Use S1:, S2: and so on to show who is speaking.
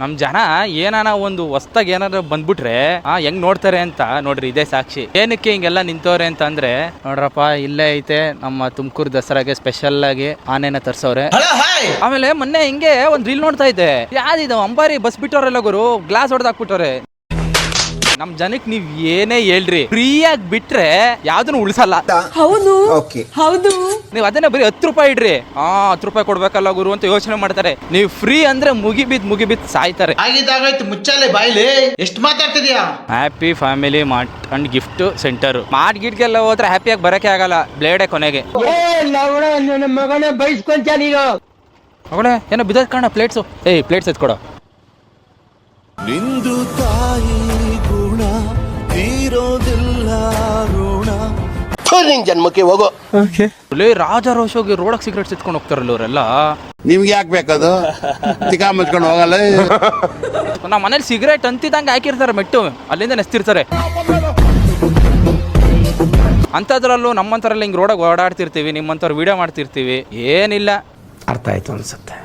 S1: ನಮ್ ಜನ ಏನಾನ ಒಂದು ಹೊಸ್ತಾಗ ಏನಾರ ಬಂದ್ಬಿಟ್ರೆ ಹೆಂಗ್ ನೋಡ್ತಾರೆ ಅಂತ ನೋಡ್ರಿ, ಇದೇ ಸಾಕ್ಷಿ. ಏನಕ್ಕೆ ಹಿಂಗೆಲ್ಲ ನಿಂತವ್ರೆ ಅಂತ ಅಂದ್ರೆ ನೋಡ್ರಪ್ಪ, ಇಲ್ಲೇ ಐತೆ ನಮ್ಮ ತುಮಕೂರು ದಸರಾಗೆ ಸ್ಪೆಷಲ್ ಆಗಿ ಆನೆನ ತರ್ಸವ್ರೆ. ಆಮೇಲೆ ಮೊನ್ನೆ ಹಿಂಗೆ ಒಂದ್ ರೀಲ್ ನೋಡ್ತಾ ಇದ್ದೆ, ಯಾವ್ದಿದು ಅಂಬಾರಿ ಬಸ್ ಬಿಟ್ಟವ್ರೆಲ್ಲ ಗುರು, ಗ್ಲಾಸ್ ಹೊಡೆದ್ ಹಾಕ್ಬಿಟ್ಟವ್ರೆ. ನಮ್ ಜನಕ್ಕೆ ನೀವ್ ಏನೇ ಹೇಳ್ರಿ, ಫ್ರೀಯಾಗಿ ಬಿಟ್ರೆ ಯಾವ್ದನ್ನು ಉಳಿಸಲ್ಲ. ಹೌದು ಹೌದು. ನೀವ್ ಅದನ್ನ ಬರೀ 10 ರೂಪಾಯಿ ಇಡ್ರಿ, 10 ರೂಪಾಯಿ ಕೊಡ್ಬೇಕಲ್ಲ ಗುರು ಅಂತ ಯೋಚನೆ ಮಾಡ್ತಾರೆ. ನೀವು ಫ್ರೀ ಅಂದ್ರೆ ಮುಗಿಬಿದ್ ಸಾಯ್ತಾರೆ.
S2: ಮುಚ್ಚಾಲೆ ಬಾಯ್ಲಿ ಎಷ್ಟು ಮಾತಾಡ್ತಿದ್ಯಾ.
S1: Happy family mart and gift centre. Mart ಗಿಟ್ಗೆಲ್ಲ ಹೋದ್ರೆ ಹ್ಯಾಪಿಯಾಗಿ ಬರಕ್ಕೆ ಆಗಲ್ಲ, ಬ್ಲೇಡೆ ಕೊನೆಗೆ.
S3: ಮಗನೇ ಬೈಸ್ಕೊಂತ ನೀನು
S1: ಅವಳೆ ಏನೋ ಬಿದ್ದದ್ ಕಾಣ ಪ್ಲೇಟ್ಸು. ಪ್ಲೇಟ್ಸ್ ಎತ್ಕೊಡೋ.
S4: ನಿಂದು ತಾಯಿ ಗುಣ ತೀರೋದಿಲ್ಲ ಋಣ.
S3: ಜನ್ಮಕ್ಕೆ ಹೋಗೋ.
S1: ರಾಜಾರೋಷೋಗಿ ರೋಡಕ್ ಸಿಗರೇಟ್ ಎತ್ಕೊಂಡು ಹೋಗ್ತಾರಲ್ಲ ಅವರೆಲ್ಲ.
S5: ನಿಮ್ಗೆ ಯಾಕೆ ಬೇಕದು? ತಿಕಾ ಮುಚ್ಕೊಂಡು ಹೋಗಲ್ಲ.
S1: ನಮ್ಮ ಮನೇಲಿ ಸಿಗರೇಟ್ ಅಂತಿದಂಗೆ ಹಾಕಿರ್ತಾರೆ, ಮೆಟ್ಟು ಅಲ್ಲಿಂದ ನೆಸ್ತಿರ್ತಾರೆ. ಅಂಥದ್ರಲ್ಲೂ ನಮ್ಮಂತರೆಲ್ಲ ಹಿಂಗೆ ರೋಡಾಗ ಓಡಾಡ್ತಿರ್ತೀವಿ, ನಿಮ್ಮಂಥವ್ರು ವಿಡಿಯೋ ಮಾಡ್ತಿರ್ತೀವಿ, ಏನಿಲ್ಲ.
S2: ಅರ್ಥ ಆಯ್ತು ಅನ್ಸುತ್ತೆ.